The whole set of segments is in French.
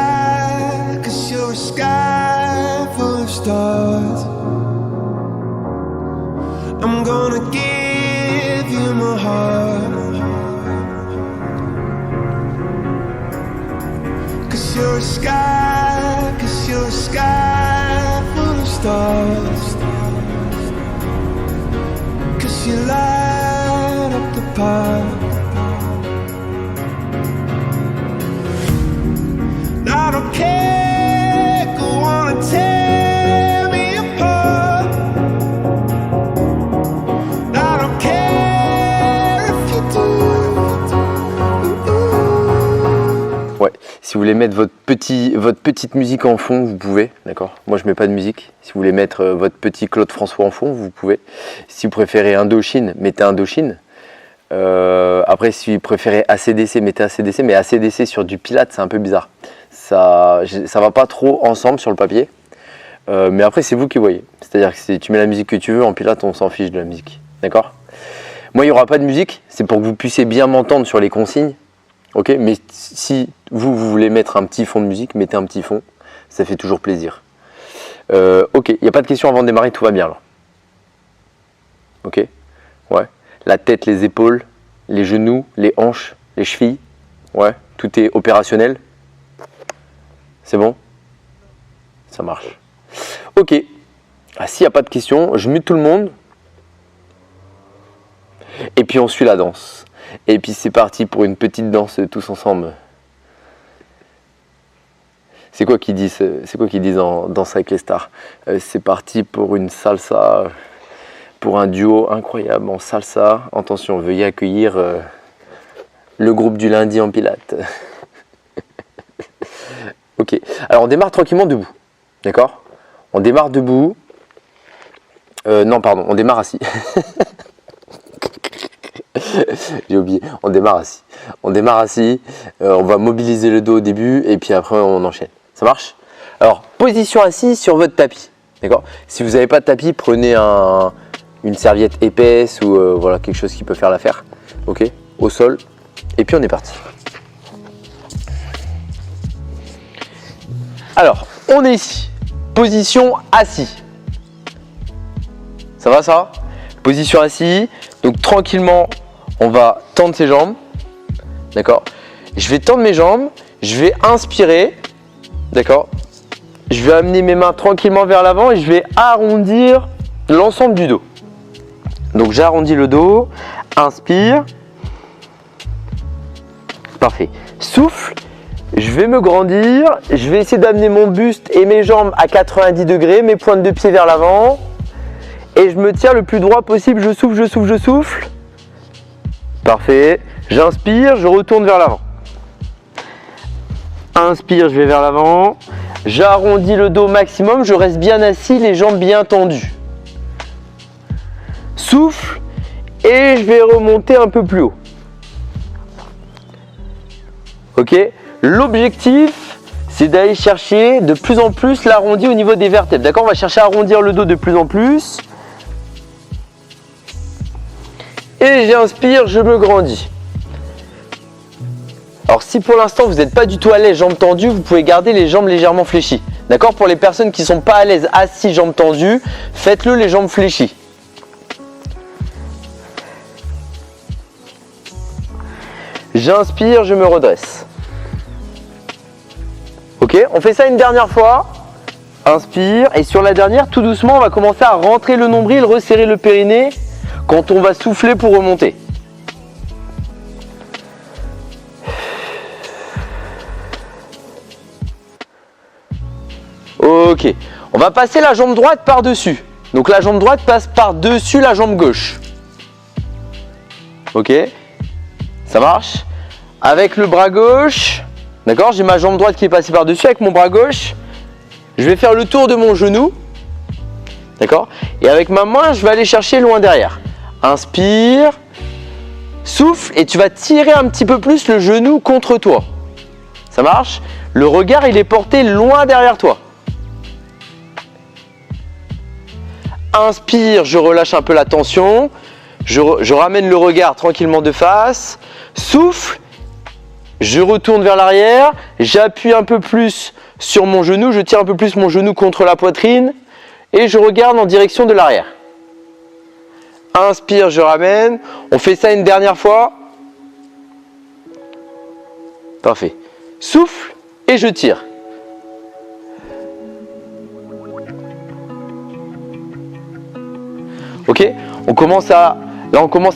sky, 'cause you're a sky full of stars. I'm gonna give you my heart, 'cause you're a sky, 'cause you're a sky full of stars. 'Cause you light up the park. I don't care, go on and tear me apart. I don't care if you do. Ouais, si vous voulez mettre votre petite musique en fond, vous pouvez, d'accord? Moi je mets pas de musique. Si vous voulez mettre votre petit Claude François en fond, vous pouvez. Si vous préférez Indochine, mettez Indochine. Après, si vous préférez AC/DC, mettez AC/DC, mais AC/DC sur du Pilates, c'est un peu bizarre. Ça va pas trop ensemble sur le papier, mais après c'est vous qui voyez. C'est-à-dire que si tu mets la musique que tu veux, en Pilates on s'en fiche de la musique, d'accord? Moi il n'y aura pas de musique, c'est pour que vous puissiez bien m'entendre sur les consignes, ok? Mais si vous voulez mettre un petit fond de musique, mettez un petit fond, ça fait toujours plaisir. Ok, il n'y a pas de questions avant de démarrer, tout va bien là. Ok? Ouais. La tête, les épaules, les genoux, les hanches, les chevilles, ouais, tout est opérationnel. C'est bon? Ça marche. Ok. Ah, s'il n'y a pas de questions, je mute tout le monde. Et puis on suit la danse. Et puis c'est parti pour une petite danse tous ensemble. C'est quoi qu'ils disent en Danse avec les stars? C'est parti pour une salsa, pour un duo incroyable en salsa. Attention, veuillez accueillir le groupe du lundi en pilates. Ok, alors on démarre tranquillement debout, d'accord? On démarre debout. Non, pardon, on démarre assis. J'ai oublié, on démarre assis. On démarre assis, on va mobiliser le dos au début et puis après on enchaîne. Ça marche? Alors, position assise sur votre tapis, d'accord? Si vous n'avez pas de tapis, prenez une serviette épaisse ou voilà, quelque chose qui peut faire l'affaire. Ok, au sol, et puis on est parti. Alors, on est ici, position assis. Ça va ça? Position assis, donc tranquillement, on va tendre ses jambes. D'accord? Je vais tendre mes jambes, je vais inspirer. D'accord? Je vais amener mes mains tranquillement vers l'avant et je vais arrondir l'ensemble du dos. Donc j'arrondis le dos, inspire. Parfait. Souffle. Je vais me grandir, je vais essayer d'amener mon buste et mes jambes à 90 degrés, mes pointes de pied vers l'avant. Et je me tiens le plus droit possible, je souffle, je souffle, je souffle. Parfait. J'inspire, je retourne vers l'avant. Inspire, je vais vers l'avant. J'arrondis le dos au maximum, je reste bien assis, les jambes bien tendues. Souffle et je vais remonter un peu plus haut. Ok? L'objectif, c'est d'aller chercher de plus en plus l'arrondi au niveau des vertèbres. D'accord? On va chercher à arrondir le dos de plus en plus. Et j'inspire, je me grandis. Alors si pour l'instant vous n'êtes pas du tout à l'aise, jambes tendues, vous pouvez garder les jambes légèrement fléchies. D'accord? Pour les personnes qui ne sont pas à l'aise assis, jambes tendues, faites-le les jambes fléchies. J'inspire, je me redresse. Ok, on fait ça une dernière fois. Inspire, et sur la dernière, tout doucement, on va commencer à rentrer le nombril, resserrer le périnée quand on va souffler pour remonter. Ok, on va passer la jambe droite par-dessus. Donc la jambe droite passe par-dessus la jambe gauche. Ok, ça marche. Avec le bras gauche, d'accord, j'ai ma jambe droite qui est passée par-dessus. Avec mon bras gauche, je vais faire le tour de mon genou. D'accord? Et avec ma main, je vais aller chercher loin derrière. Inspire, souffle et tu vas tirer un petit peu plus le genou contre toi. Ça marche? Le regard, il est porté loin derrière toi. Inspire, je relâche un peu la tension. Je ramène le regard tranquillement de face. Souffle je retourne vers l'arrière, j'appuie un peu plus sur mon genou, je tire un peu plus mon genou contre la poitrine et je regarde en direction de l'arrière. Inspire, je ramène. On fait ça une dernière fois. Parfait. Souffle et je tire. Ok, on commence à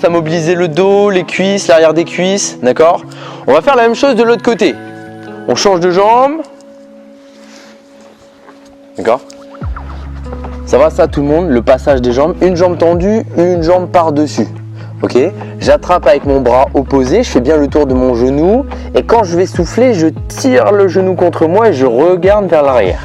mobiliser le dos, les cuisses, l'arrière des cuisses, d'accord? On va faire la même chose de l'autre côté. On change de jambe. D'accord? Ça va ça tout le monde, le passage des jambes, une jambe tendue, une jambe par-dessus. Ok? J'attrape avec mon bras opposé, je fais bien le tour de mon genou et quand je vais souffler, je tire le genou contre moi et je regarde vers l'arrière.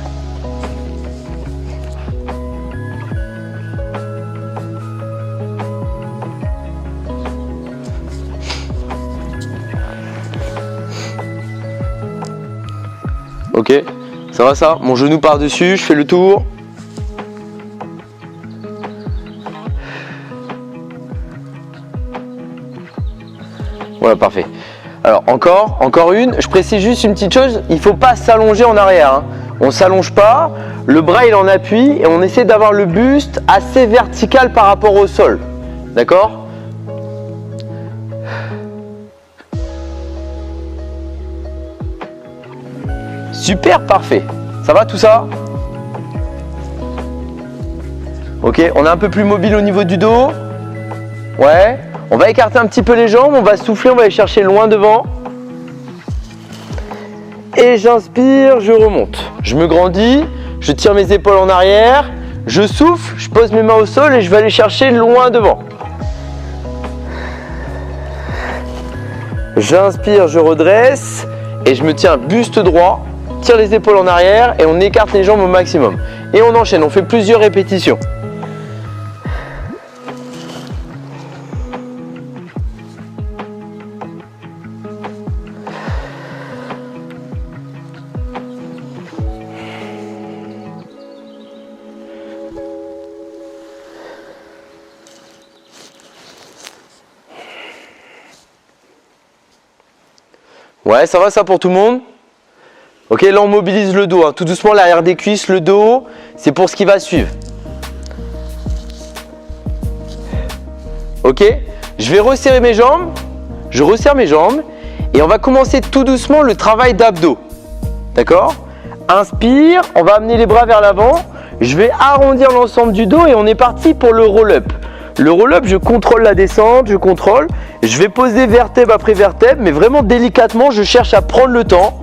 Ok? Ça va ça? Mon genou par-dessus, je fais le tour. Voilà, parfait. Alors encore une, je précise juste une petite chose, il ne faut pas s'allonger en arrière. Hein. On ne s'allonge pas, le bras il en appuie et on essaie d'avoir le buste assez vertical par rapport au sol. D'accord? Super, parfait. Ça va tout ça? Ok, on est un peu plus mobile au niveau du dos. Ouais. On va écarter un petit peu les jambes, on va souffler, on va aller chercher loin devant. Et j'inspire, je remonte. Je me grandis, je tire mes épaules en arrière, je souffle, je pose mes mains au sol et je vais aller chercher loin devant. J'inspire, je redresse et je me tiens buste droit, tire les épaules en arrière et on écarte les jambes au maximum. Et on enchaîne, on fait plusieurs répétitions. Ouais, ça va ça pour tout le monde? Ok, là on mobilise le dos, hein. Tout doucement l'arrière des cuisses, le dos, c'est pour ce qui va suivre. Ok, je vais resserrer mes jambes, je resserre mes jambes et on va commencer tout doucement le travail d'abdos. D'accord? Inspire, on va amener les bras vers l'avant, je vais arrondir l'ensemble du dos et on est parti pour le roll-up. Le roll-up, je contrôle la descente, je vais poser vertèbre après vertèbre, mais vraiment délicatement, je cherche à prendre le temps.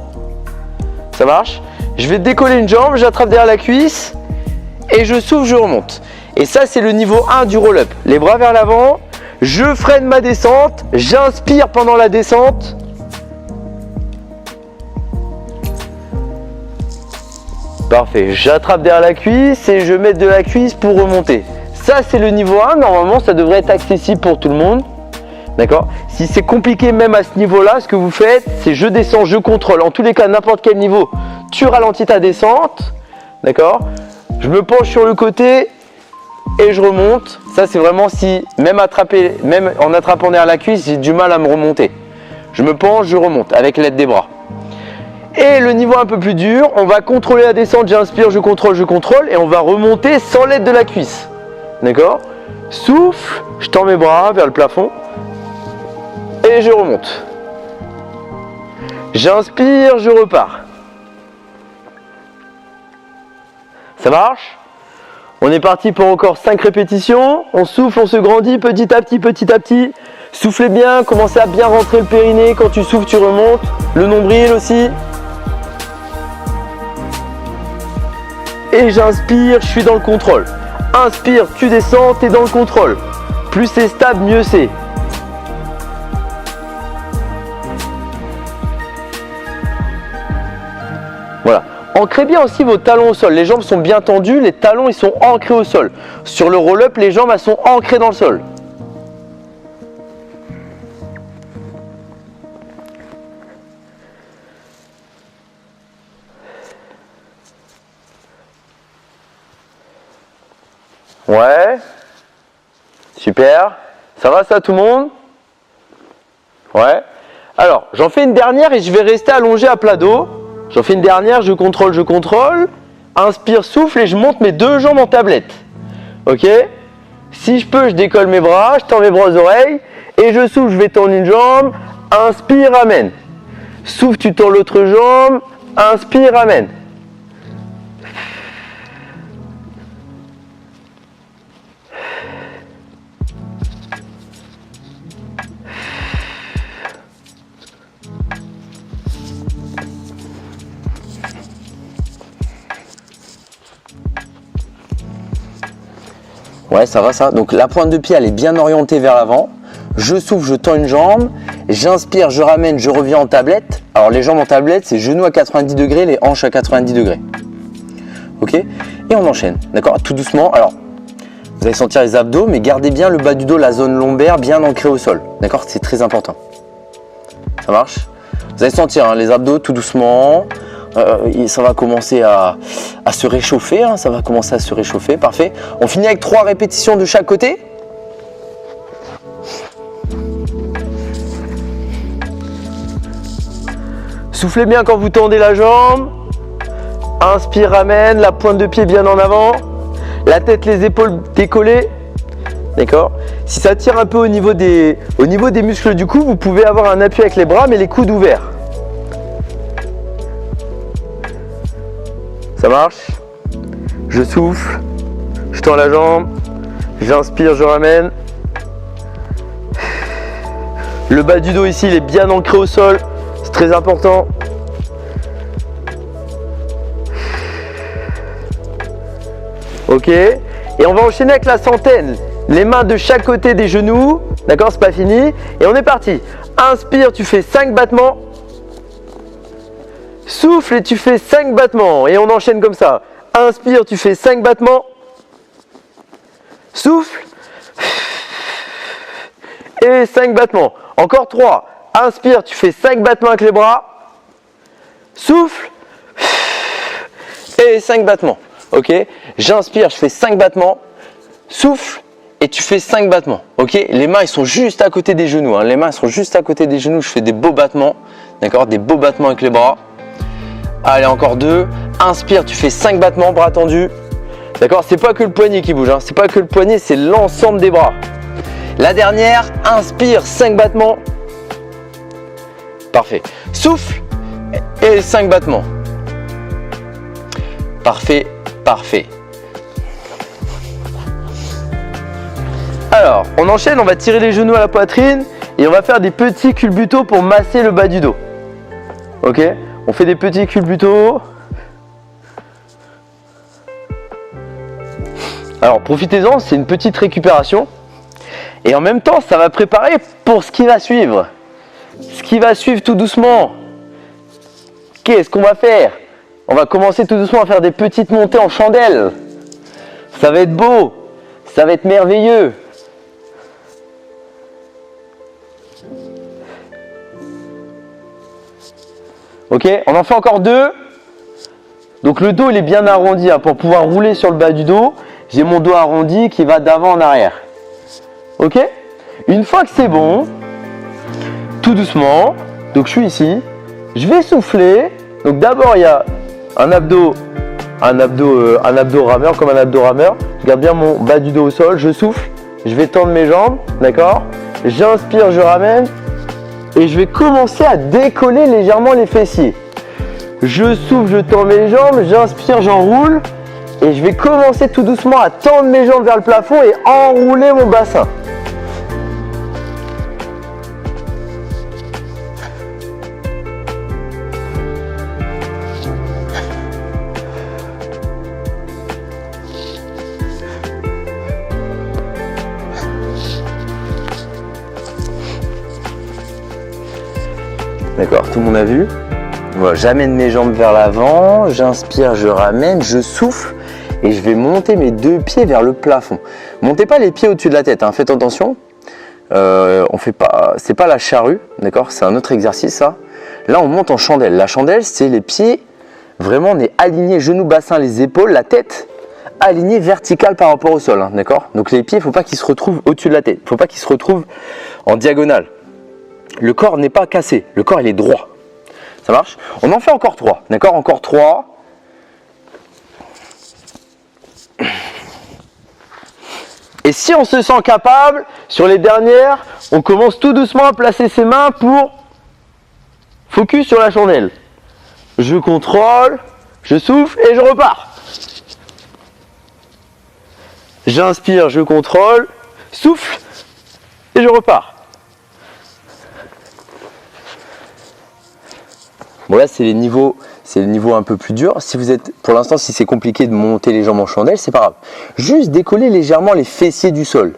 Ça marche? Je vais décoller une jambe, j'attrape derrière la cuisse et je souffle, je remonte. Et ça, c'est le niveau 1 du roll-up. Les bras vers l'avant, je freine ma descente, j'inspire pendant la descente. Parfait, j'attrape derrière la cuisse et je mets de la cuisse pour remonter. Ça, c'est le niveau 1. Normalement, ça devrait être accessible pour tout le monde. D'accord? Si c'est compliqué même à ce niveau-là, ce que vous faites, c'est je descends, je contrôle. En tous les cas, n'importe quel niveau, tu ralentis ta descente. D'accord? Je me penche sur le côté et je remonte. Ça, c'est vraiment si, même en attrapant derrière la cuisse, j'ai du mal à me remonter. Je me penche, je remonte avec l'aide des bras. Et le niveau un peu plus dur, on va contrôler la descente, j'inspire, je contrôle et on va remonter sans l'aide de la cuisse. D'accord? Souffle, je tends mes bras vers le plafond et je remonte. J'inspire, je repars. Ça marche? On est parti pour encore 5 répétitions. On souffle, on se grandit petit à petit. Soufflez bien, commencez à bien rentrer le périnée. Quand tu souffles, tu remontes. Le nombril aussi. Et j'inspire, je suis dans le contrôle. Inspire, tu descends, tu es dans le contrôle. Plus c'est stable, mieux c'est. Voilà. Ancrez bien aussi vos talons au sol. Les jambes sont bien tendues, les talons ils sont ancrés au sol. Sur le roll-up, les jambes elles sont ancrées dans le sol. Ouais. Super. Ça va ça tout le monde? Ouais. Alors, j'en fais une dernière et je vais rester allongé à plat dos. J'en fais une dernière, je contrôle. Inspire, souffle et je monte mes deux jambes en tablette. Ok? Si je peux, je décolle mes bras, je tends mes bras aux oreilles et je souffle, je vais tendre une jambe. Inspire, ramène. Souffle, tu tends l'autre jambe. Inspire, ramène. Ouais, ça va ça. Donc la pointe de pied, elle est bien orientée vers l'avant. Je souffle, je tends une jambe. J'inspire, je ramène, je reviens en tablette. Alors les jambes en tablette, c'est genoux à 90 degrés, les hanches à 90 degrés. Ok? Et on enchaîne. D'accord? Tout doucement. Alors, vous allez sentir les abdos, mais gardez bien le bas du dos, la zone lombaire bien ancrée au sol. D'accord? C'est très important. Ça marche? Vous allez sentir hein, les abdos tout doucement. Ça va commencer à se réchauffer, hein, ça va commencer à se réchauffer, parfait. On finit avec 3 répétitions de chaque côté. Soufflez bien quand vous tendez la jambe. Inspire, ramène, la pointe de pied bien en avant. La tête, les épaules décollées. D'accord? Si ça tire un peu au niveau des muscles du cou, vous pouvez avoir un appui avec les bras, mais les coudes ouverts. Ça marche? Je souffle, je tends la jambe, j'inspire, je ramène. Le bas du dos ici, il est bien ancré au sol, c'est très important. Ok, et on va enchaîner avec la centaine. Les mains de chaque côté des genoux, d'accord, c'est pas fini. Et on est parti. Inspire, tu fais 5 battements. Souffle et tu fais 5 battements. Et on enchaîne comme ça. Inspire, tu fais 5 battements. Souffle. Et 5 battements. Encore 3. Inspire, tu fais 5 battements avec les bras. Souffle. Et 5 battements. Ok? J'inspire, je fais 5 battements. Souffle. Et tu fais 5 battements. Ok? Les mains, ils sont juste à côté des genoux. Hein. Les mains sont juste à côté des genoux. Je fais des beaux battements. D'accord? Des beaux battements avec les bras. Allez, encore 2. Inspire, tu fais 5 battements, bras tendus. D'accord? C'est pas que le poignet qui bouge. Hein. C'est pas que le poignet, c'est l'ensemble des bras. La dernière, inspire, 5 battements. Parfait. Souffle et 5 battements. Parfait, parfait. Alors, on enchaîne, on va tirer les genoux à la poitrine et on va faire des petits culbutos pour masser le bas du dos. Ok? On fait des petits culbutos. Alors, profitez-en, c'est une petite récupération. Et en même temps, ça va préparer pour ce qui va suivre. Ce qui va suivre tout doucement. Qu'est-ce qu'on va faire? On va commencer tout doucement à faire des petites montées en chandelle. Ça va être beau. Ça va être merveilleux. Ok, on en fait encore 2. Donc le dos il est bien arrondi hein, pour pouvoir rouler sur le bas du dos. J'ai mon dos arrondi qui va d'avant en arrière. Ok? Une fois que c'est bon, tout doucement, donc je suis ici, je vais souffler. Donc d'abord il y a un abdo rameur, comme un abdo rameur. Je garde bien mon bas du dos au sol, je souffle, je vais tendre mes jambes, d'accord? J'inspire, je ramène. Et je vais commencer à décoller légèrement les fessiers. Je souffle, je tends mes jambes, j'inspire, j'enroule. Et je vais commencer tout doucement à tendre mes jambes vers le plafond et enrouler mon bassin. D'accord, tout le monde a vu? Voilà, j'amène mes jambes vers l'avant, j'inspire, je ramène, je souffle et je vais monter mes 2 pieds vers le plafond. Montez pas les pieds au-dessus de la tête, hein, faites attention. On fait pas, c'est pas la charrue, d'accord? C'est un autre exercice ça. Là on monte en chandelle. La chandelle c'est les pieds, vraiment on est aligné, genoux, bassin, les épaules, la tête alignée verticale par rapport au sol, hein, d'accord? Donc les pieds, il ne faut pas qu'ils se retrouvent au-dessus de la tête, il ne faut pas qu'ils se retrouvent en diagonale. le corps n'est pas cassé, le corps il est droit. Ça marche? On en fait encore 3, d'accord? Encore 3. Et si on se sent capable, sur les dernières, on commence tout doucement à placer ses mains pour focus sur la chandelle. Je contrôle, je souffle et je repars. J'inspire, je contrôle, souffle et je repars. Bon là c'est les niveaux un peu plus durs. Si vous êtes, pour l'instant, si c'est compliqué de monter les jambes en chandelle, c'est pas grave. Juste décoller légèrement les fessiers du sol.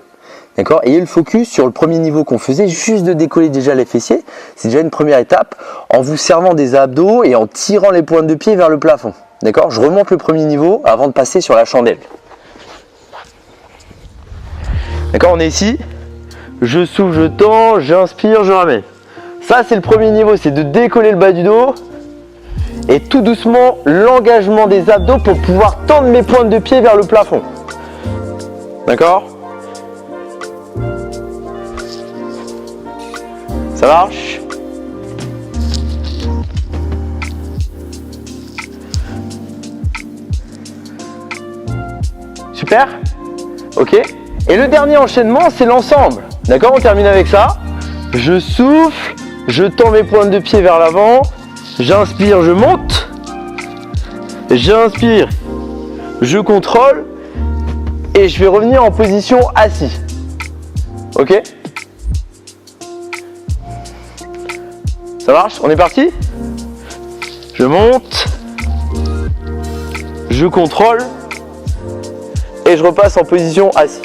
D'accord? Ayez le focus sur le premier niveau qu'on faisait, juste de décoller déjà les fessiers. C'est déjà une première étape en vous servant des abdos et en tirant les pointes de pied vers le plafond. D'accord? Je remonte le premier niveau avant de passer sur la chandelle. D'accord? On est ici. Je souffle, je tends, j'inspire, je ramène. Ça, c'est le premier niveau, c'est de décoller le bas du dos. Et tout doucement, l'engagement des abdos pour pouvoir tendre mes pointes de pied vers le plafond. D'accord? Ça marche? Super? Ok? Et le dernier enchaînement, c'est l'ensemble. D'accord? On termine avec ça. Je souffle, je tends mes pointes de pied vers l'avant. J'inspire, je monte. J'inspire, je contrôle. Et je vais revenir en position assis. Ok? Ça marche? On est parti? Je monte. Je contrôle. Et je repasse en position assis.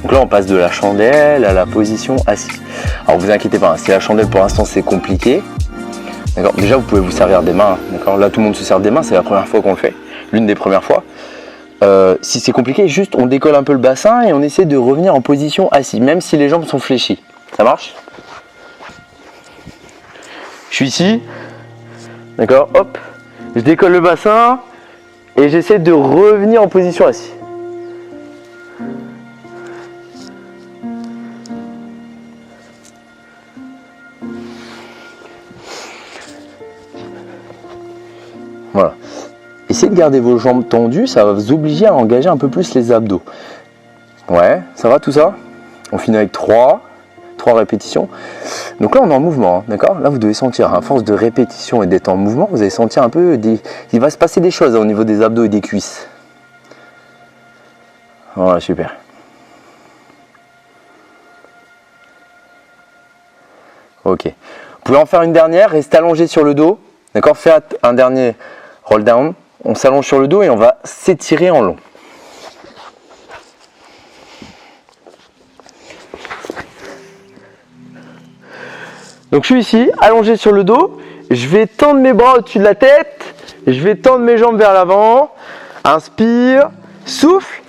Donc là on passe de la chandelle à la position assise. Alors vous inquiétez pas, si la chandelle pour l'instant c'est compliqué, d'accord, déjà vous pouvez vous servir des mains, d'accord, là tout le monde se sert des mains, c'est la première fois qu'on le fait, l'une des premières fois. Si c'est compliqué, juste on décolle un peu le bassin et on essaie de revenir en position assise, même si les jambes sont fléchies. Ça marche? Je suis ici, d'accord, hop, je décolle le bassin et j'essaie de revenir en position assise. Voilà. Essayez de garder vos jambes tendues, ça va vous obliger à engager un peu plus les abdos. Ouais, ça va tout ça? On finit avec 3 répétitions. Donc là on est en mouvement, hein, d'accord? Là vous devez sentir, à force de répétition et d'être en mouvement, vous allez sentir un peu, il va se passer des choses au niveau des abdos et des cuisses. Voilà, super. Ok. Vous pouvez en faire une dernière, restez allongé sur le dos, d'accord? Faites un dernier roll down. On s'allonge sur le dos et on va s'étirer en long. Donc je suis ici, allongé sur le dos. Je vais tendre mes bras au-dessus de la tête. Je vais tendre mes jambes vers l'avant. Inspire, souffle.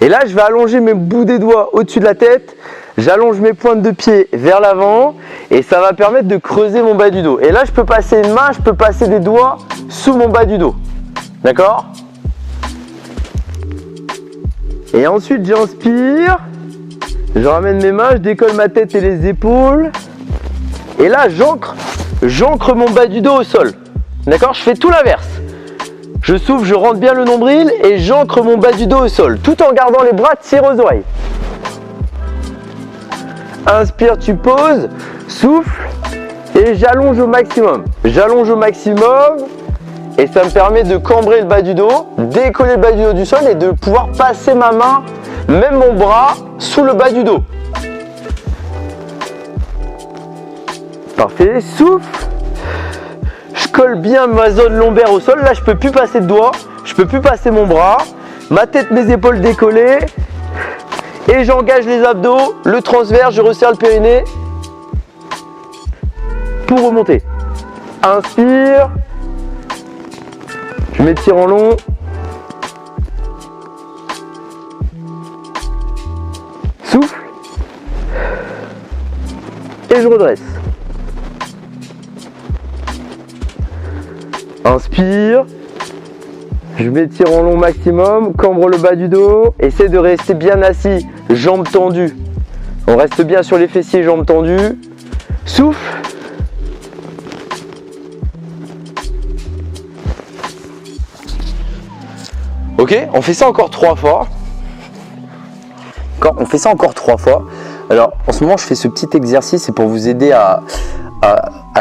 Et là, je vais allonger mes bouts des doigts au-dessus de la tête. J'allonge mes pointes de pied vers l'avant et ça va permettre de creuser mon bas du dos. Et là, je peux passer une main, je peux passer des doigts sous mon bas du dos. D'accord? Et ensuite, j'inspire. Je ramène mes mains, je décolle ma tête et les épaules. Et là, j'ancre mon bas du dos au sol. D'accord? Je fais tout l'inverse. Je souffle, je rentre bien le nombril et j'ancre mon bas du dos au sol, tout en gardant les bras tirés aux oreilles. Inspire, tu poses, souffle et j'allonge au maximum. J'allonge au maximum et ça me permet de cambrer le bas du dos, décoller le bas du dos du sol et de pouvoir passer ma main, même mon bras, sous le bas du dos. Parfait, souffle. Je colle bien ma zone lombaire au sol. Là, je ne peux plus passer de doigts, je ne peux plus passer mon bras. Ma tête, mes épaules décollées. Et j'engage les abdos, le transverse, je resserre le périnée pour remonter. Inspire. Je m'étire en long. redresse. Inspire. Je m'étire en long maximum, cambre le bas du dos. Essaie de rester bien assis, jambes tendues. On reste bien sur les fessiers, jambes tendues. Souffle. Ok, on fait ça encore 3 fois. On fait ça encore 3 fois. Alors, en ce moment, je fais ce petit exercice, c'est pour vous aider à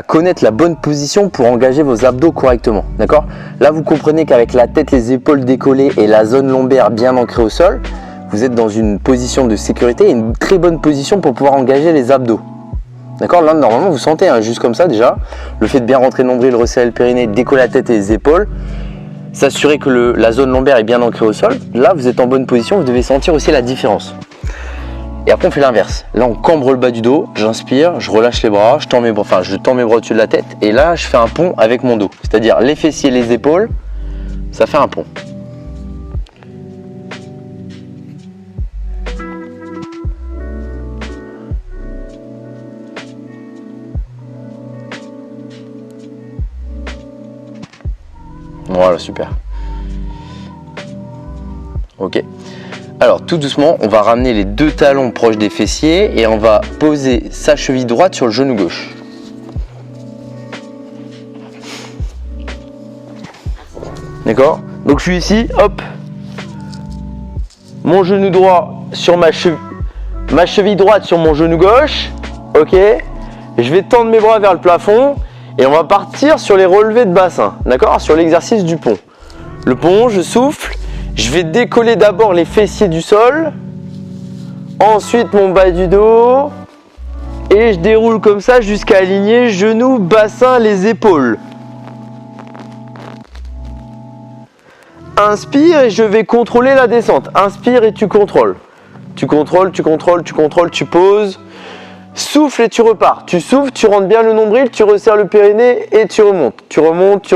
connaître la bonne position pour engager vos abdos correctement. D'accord? Là, vous comprenez qu'avec la tête, les épaules décollées et la zone lombaire bien ancrée au sol, vous êtes dans une position de sécurité et une très bonne position pour pouvoir engager les abdos. D'accord? Là, normalement, vous sentez, hein, juste comme ça déjà, le fait de bien rentrer le nombril, resserrer le périnée, décoller la tête et les épaules, s'assurer que la zone lombaire est bien ancrée au sol. Là, vous êtes en bonne position, vous devez sentir aussi la différence. Et après, on fait l'inverse. Là, on cambre le bas du dos, j'inspire, je relâche les bras, je tends mes bras au-dessus de la tête. Et là, je fais un pont avec mon dos. C'est-à-dire les fessiers et les épaules, ça fait un pont. Voilà, super. Ok. Alors, tout doucement, on va ramener les 2 talons proches des fessiers et on va poser sa cheville droite sur le genou gauche. D'accord? Donc, je suis ici, hop. Mon genou droit sur ma cheville droite sur mon genou gauche. Ok? Je vais tendre mes bras vers le plafond et on va partir sur les relevés de bassin. D'accord? Sur l'exercice du pont. Le pont, je souffle. Je vais décoller d'abord les fessiers du sol, ensuite mon bas du dos, et je déroule comme ça jusqu'à aligner genoux, bassin, les épaules. Inspire et je vais contrôler la descente. Inspire et tu contrôles. Tu contrôles, tu poses. Souffle et tu repars. Tu souffles, tu rentres bien le nombril, tu resserres le périnée et tu remontes. Tu remontes.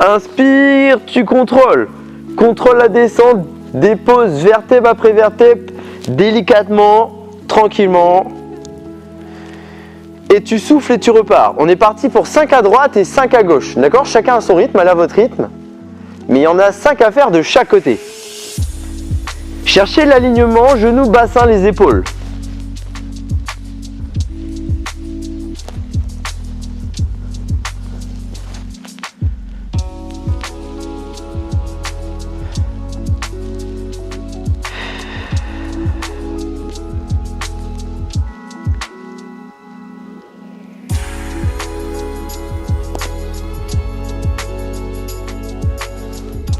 Inspire, tu contrôles. Contrôle la descente, dépose vertèbre après vertèbre, délicatement, tranquillement. Et tu souffles et tu repars. On est parti pour 5 à droite et 5 à gauche. D'accord? Chacun a son rythme, elle a votre rythme. Mais il y en a 5 à faire de chaque côté. Cherchez l'alignement, genoux, bassin, les épaules.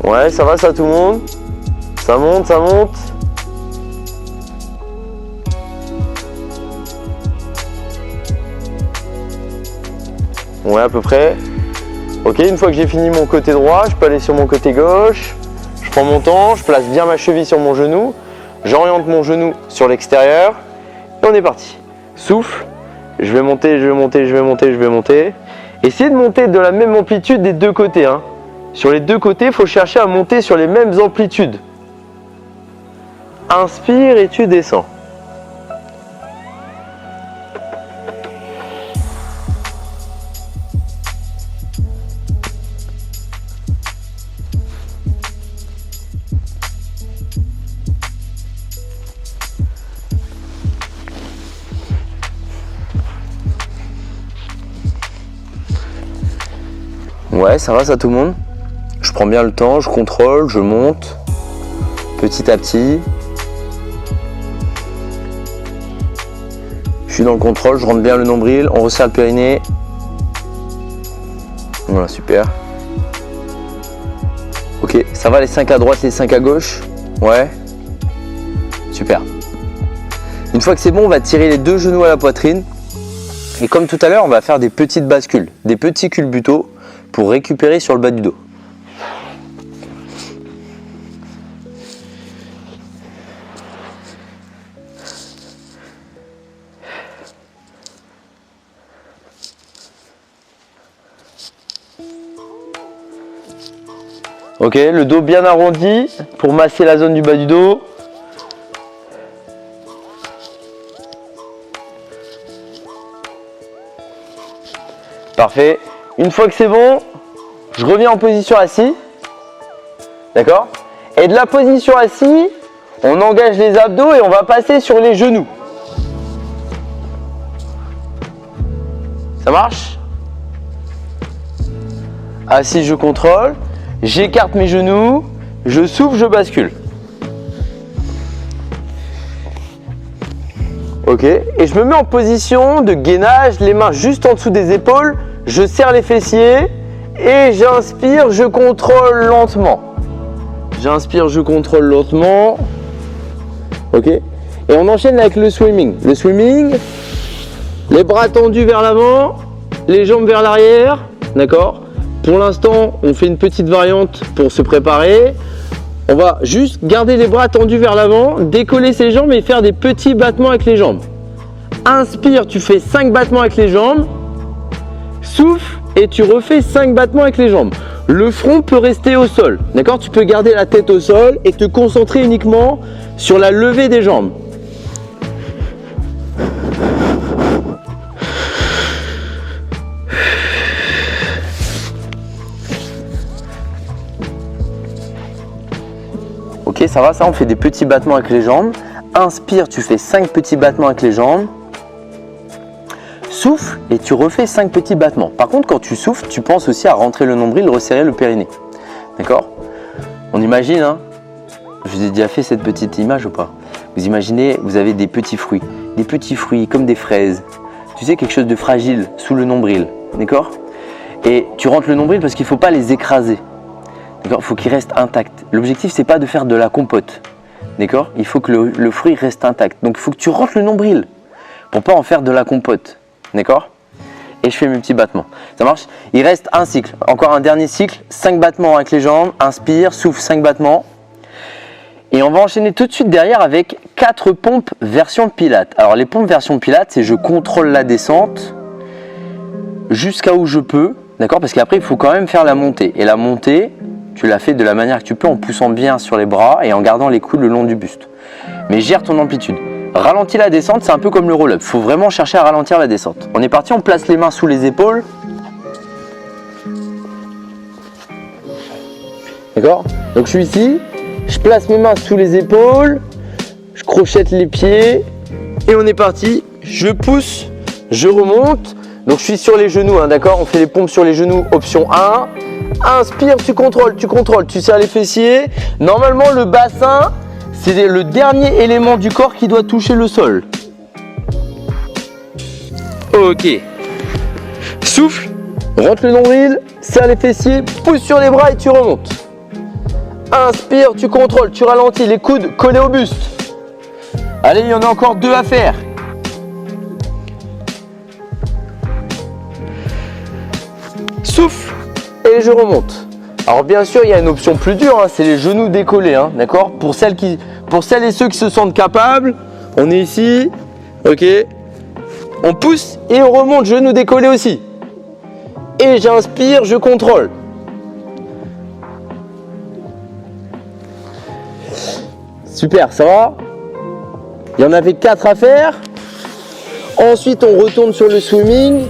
Ouais, ça va ça tout le monde? Ça monte. Ouais, à peu près. Ok, une fois que j'ai fini mon côté droit, je peux aller sur mon côté gauche. Je prends mon temps, je place bien ma cheville sur mon genou. J'oriente mon genou sur l'extérieur. Et on est parti. Souffle. Je vais monter. Essayez de monter de la même amplitude des 2 côtés. Hein. Sur les 2 côtés, il faut chercher à monter sur les mêmes amplitudes. Inspire et tu descends. Ouais, ça va ça tout le monde? Je prends bien le temps, je contrôle, je monte petit à petit. Je suis dans le contrôle, je rentre bien le nombril, on resserre le périnée. Voilà, super. Ok, ça va les 5 à droite, les 5 à gauche? Ouais. Super. Une fois que c'est bon, on va tirer les 2 genoux à la poitrine. Et comme tout à l'heure, on va faire des petites bascules, des petits culbutos pour récupérer sur le bas du dos. Ok, le dos bien arrondi pour masser la zone du bas du dos. Parfait. Une fois que c'est bon, je reviens en position assis. D'accord? Et de la position assis, on engage les abdos et on va passer sur les genoux. Ça marche? Assis, je contrôle. J'écarte mes genoux. Je souffle, je bascule. Ok. Et je me mets en position de gainage, les mains juste en dessous des épaules. Je serre les fessiers et j'inspire, je contrôle lentement. J'inspire, je contrôle lentement. Ok. Et on enchaîne avec le swimming. Le swimming, les bras tendus vers l'avant, les jambes vers l'arrière. D'accord. Pour l'instant, on fait une petite variante pour se préparer. On va juste garder les bras tendus vers l'avant, décoller ses jambes et faire des petits battements avec les jambes. Inspire, tu fais 5 battements avec les jambes. Souffle et tu refais 5 battements avec les jambes. Le front peut rester au sol. D'accord? Tu peux garder la tête au sol et te concentrer uniquement sur la levée des jambes. Ok, ça va, ça, on fait des petits battements avec les jambes. Inspire, tu fais 5 petits battements avec les jambes. Souffle et tu refais 5 petits battements. Par contre, quand tu souffles, tu penses aussi à rentrer le nombril, resserrer le périnée. D'accord? On imagine, hein, je vous ai déjà fait cette petite image ou pas? Vous imaginez, vous avez des petits fruits comme des fraises. Tu sais, quelque chose de fragile sous le nombril. D'accord? Et tu rentres le nombril parce qu'il ne faut pas les écraser. D'accord? Il faut qu'ils restent intacts. L'objectif, c'est pas de faire de la compote. D'accord? Il faut que le fruit reste intact. Donc, il faut que tu rentres le nombril pour pas en faire de la compote. D'accord? Et je fais mes petits battements. Ça marche? Il reste un cycle. Encore un dernier cycle. 5 battements avec les jambes. Inspire, souffle, 5 battements. Et on va enchaîner tout de suite derrière avec 4 pompes version pilates. Alors les pompes version pilates, c'est je contrôle la descente jusqu'à où je peux. D'accord? Parce qu'après, il faut quand même faire la montée. Et la montée, tu la fais de la manière que tu peux en poussant bien sur les bras et en gardant les coudes le long du buste. Mais gère ton amplitude. Ralentis la descente, c'est un peu comme le roll-up. Il faut vraiment chercher à ralentir la descente. On est parti, on place les mains sous les épaules. D'accord? Donc je suis ici, je place mes mains sous les épaules, je crochette les pieds et on est parti. Je pousse, je remonte. Donc je suis sur les genoux, hein, d'accord? On fait les pompes sur les genoux, option 1. Inspire, tu contrôles, tu serres les fessiers. Normalement, le bassin, c'est le dernier élément du corps qui doit toucher le sol. Ok. Souffle, rentre le nombril, serre les fessiers, pousse sur les bras et tu remontes. Inspire, tu contrôles, tu ralentis, les coudes collés au buste. Allez, il y en a encore 2 à faire. Souffle et je remonte. Alors bien sûr, il y a une option plus dure, hein, c'est les genoux décollés, hein, d'accord? Pour celles et ceux qui se sentent capables, on est ici, ok? On pousse et on remonte, genoux décollés aussi. Et j'inspire, je contrôle. Super, ça va? Il y en avait 4 à faire. Ensuite, on retourne sur le swimming.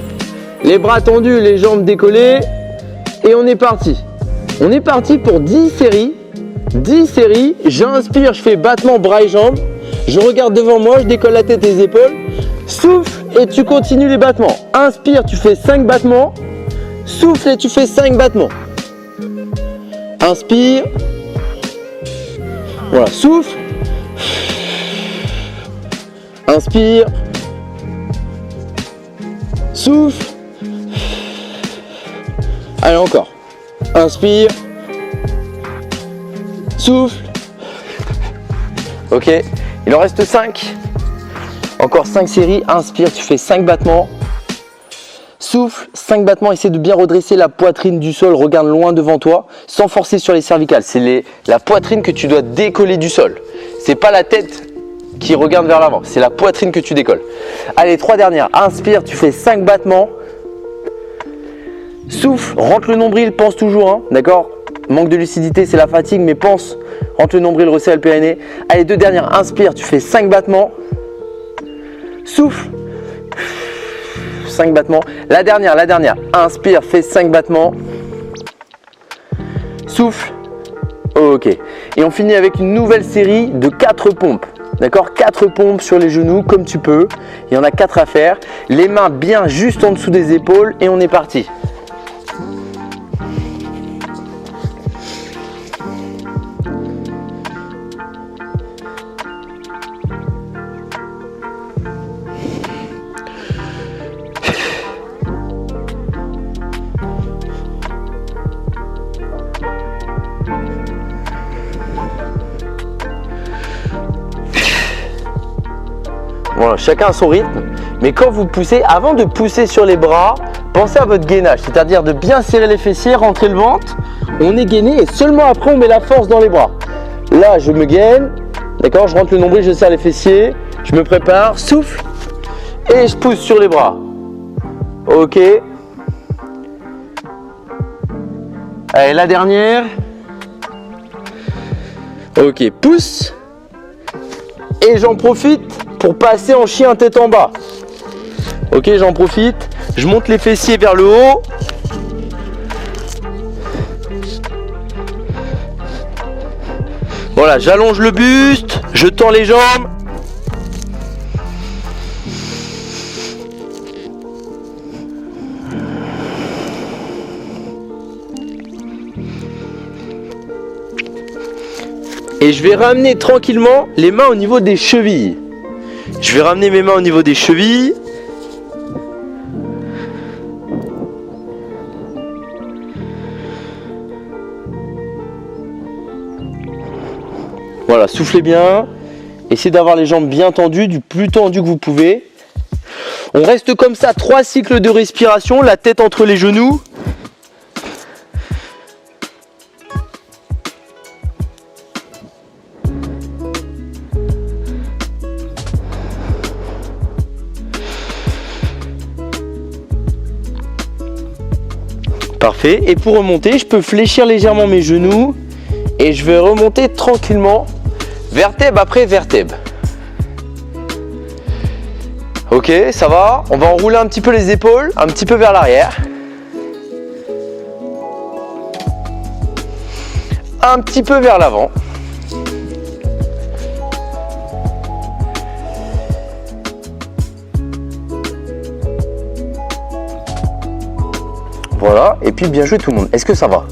Les bras tendus, les jambes décollées. Et on est parti. On est parti pour 10 séries. 10 séries. J'inspire, je fais battement bras et jambes. Je regarde devant moi, je décolle la tête et les épaules. Souffle et tu continues les battements. Inspire, tu fais 5 battements. Souffle et tu fais 5 battements. Inspire. Voilà, souffle. Inspire. Souffle. Allez, encore. Inspire. Souffle. Ok, il en reste 5. Encore 5 séries. Inspire, tu fais 5 battements. Souffle, 5 battements. Essaie de bien redresser la poitrine du sol. Regarde loin devant toi, sans forcer sur les cervicales. C'est la poitrine que tu dois décoller du sol. C'est pas la tête qui regarde vers l'avant. C'est la poitrine que tu décolles. Allez, 3 dernières. Inspire, tu fais 5 battements. Souffle, rentre le nombril, pense toujours, hein, d'accord? manque de lucidité, c'est la fatigue, mais pense, rentre le nombril, resserre le périnée. Allez, 2 dernières, inspire, tu fais 5 battements. Souffle. 5 battements. La dernière, inspire, fais 5 battements. Souffle. Ok. Et on finit avec une nouvelle série de 4 pompes. D'accord, 4 pompes sur les genoux comme tu peux. Il y en a 4 à faire. Les mains bien juste en dessous des épaules et on est parti. Voilà, chacun a son rythme, mais quand vous poussez, avant de pousser sur les bras, pensez à votre gainage, c'est-à-dire de bien serrer les fessiers, rentrer le ventre, on est gainé et seulement après on met la force dans les bras. Là, je me gaine, d'accord, je rentre le nombril, je serre les fessiers, je me prépare, souffle, et je pousse sur les bras. Ok. Allez, la dernière. Ok, pousse. Et j'en profite pour passer en chien tête en bas. Ok, j'en profite. Je monte les fessiers vers le haut. Voilà, j'allonge le buste, je tends les jambes. Et je vais ramener tranquillement les mains au niveau des chevilles. Je vais ramener mes mains au niveau des chevilles. Voilà, soufflez bien. Essayez d'avoir les jambes bien tendues, du plus tendu que vous pouvez. On reste comme ça, 3 cycles de respiration, la tête entre les genoux. Parfait. Et pour remonter, je peux fléchir légèrement mes genoux et je vais remonter tranquillement, vertèbre après vertèbre. Ok, ça va. On va enrouler un petit peu les épaules, un petit peu vers l'arrière. Un petit peu vers l'avant. Voilà, et puis bien joué tout le monde. Est-ce que ça va?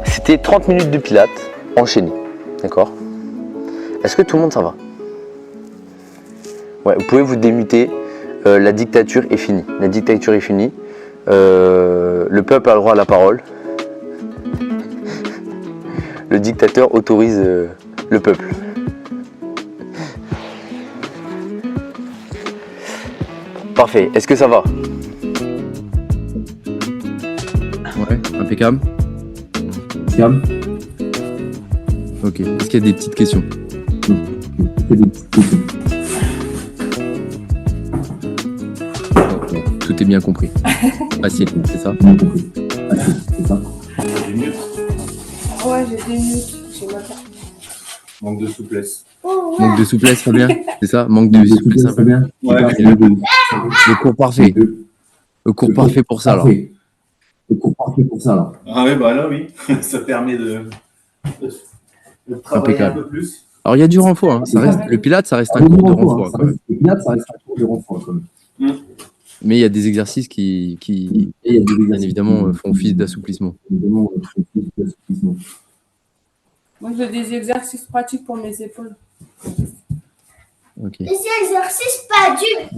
C'était 30 minutes de pilates enchaînées, d'accord? Est-ce que tout le monde ça va? Ouais, vous pouvez vous démuter, la dictature est finie. La dictature est finie. Le peuple a le droit à la parole. Le dictateur autorise le peuple. Parfait, est-ce que ça va? Ouais, impeccable. Calme. Ok, est-ce qu'il y a des petites questions? Tout est bien compris. Facile, c'est ça? Ouais, j'ai des minutes. J'ai ma carte. Manque de souplesse. Oh, ouais. Manque de souplesse, Fabien? C'est ça? Manque de souplesse, un peu. Ouais. Le cours parfait. Le cours parfait pour ça, alors. Le cours parfait pour ça, là. Ah ouais, bah là, oui. Ça permet de travailler un Impeccable. peu plus. Alors, il y a du renfort, hein. Ça reste, le pilate, ça reste un cours de renfort, quand même. Le pilates, ça reste un cours de renfort, quand même. Mais il y a des exercices qui bien évidemment, font office d'assouplissement. Moi, j'ai des exercices pratiques pour mes épaules. Ok. Et ces exercices pas durs.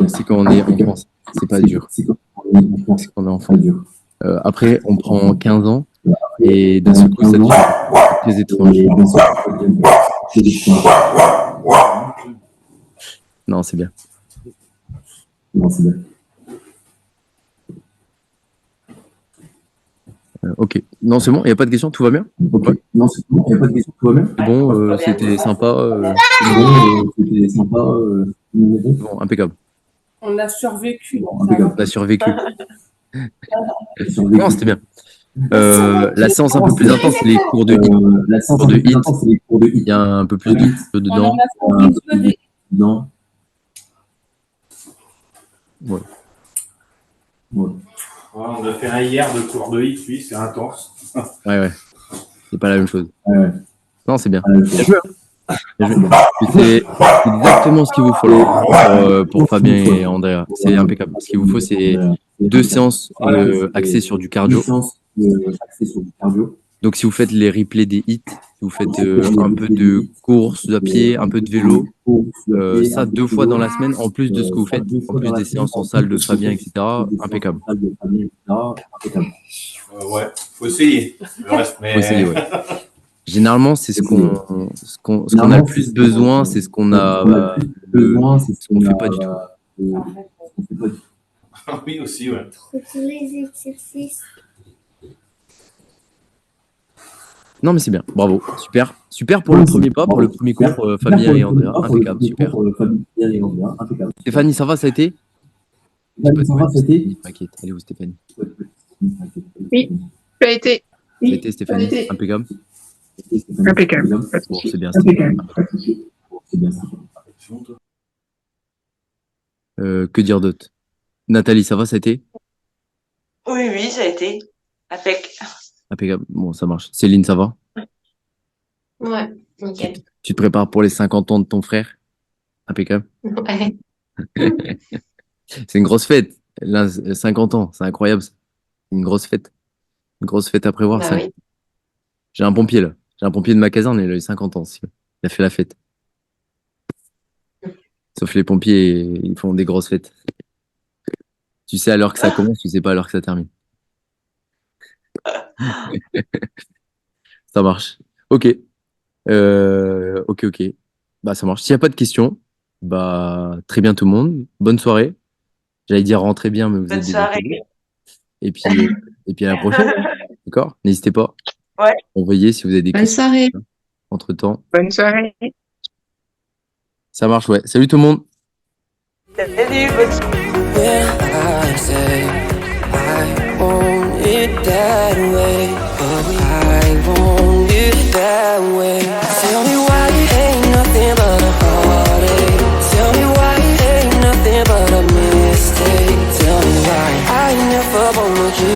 C'est quand on est enfant, c'est pas dur. C'est quand on est enfant. Après, on prend 15 ans et d'un seul coup, ça devient très étrange. Non, c'est bien. Ok. Non, c'est bon, il n'y a pas de questions, tout va bien? Ok. Non, c'est bon, il n'y a pas de question, tout va bien? Bon, c'était sympa. C'était sympa. Bon, impeccable. On a survécu. Donc ça va. On a survécu. Non, c'était bien. La séance un peu plus intense, c'est les cours de hit. Cours de hit. Il y a un peu plus de hit On dedans. en a fait des Non. Ouais. Ouais. On a fait un hier de cours de hit, oui, c'est intense. Ouais. C'est pas la même chose. Ouais. Non, c'est bien. Ouais. Bien joué, hein. Bien joué. C'est exactement ce qu'il vous faut là, pour Fabien et Andrea. C'est impeccable. Ce qu'il vous faut, c'est 2 séances axées sur du cardio. Donc, si vous faites les replays des hits, si vous faites un peu de course à pied, un peu de vélo, ça 2 fois dans la semaine, en plus de ce que vous faites, en plus des séances en salle de Fabien, etc. Impeccable. Ouais, faut essayer. Le reste, mais... Faut essayer, ouais. Généralement, c'est ce qu'on a le plus besoin, c'est ce qu'on a ce qu'on fait pas du tout. Oui, aussi, ouais. Tous les exercices. Non, mais c'est bien. Bravo. Super pour le premier pas, pour le premier cours, Fabien et Andrea. Impeccable, super. Stéphanie, ça va, ça a été? T'inquiète. Elle est où, Stéphanie? Oui, ça a été. Ça a été, Stéphanie? Impeccable. Impeccable. Bon, c'est bien, Stéphanie. Que dire d'autre? Nathalie, ça va, ça a été? Oui, ça a été. Impeccable. Bon, ça marche. Céline, ça va? Ouais, nickel. Tu te prépares pour les 50 ans de ton frère? Impeccable. Ouais. C'est une grosse fête. Là, 50 ans, c'est incroyable. Ça. Une grosse fête. Une grosse fête à prévoir. Bah ça. oui. J'ai un pompier là. J'ai un pompier de ma caserne, il a eu 50 ans. Il a fait la fête. Sauf les pompiers, ils font des grosses fêtes. Tu sais à l'heure que ça commence, tu sais pas à l'heure que ça termine. Ça marche. Ok. Ok. Bah, ça marche. S'il n'y a pas de questions, bah, très bien tout le monde. Bonne soirée. J'allais dire rentrez bien, mais vous Bonne êtes déjà soirée. chez vous. Et puis à la prochaine. D'accord? N'hésitez pas. Ouais. Envoyez si vous avez des Bonne questions soirée. entre-temps. Bonne soirée. Ça marche, ouais. Salut tout le monde. Salut, bonne soirée. When I say I want it that way, oh, I want it that way.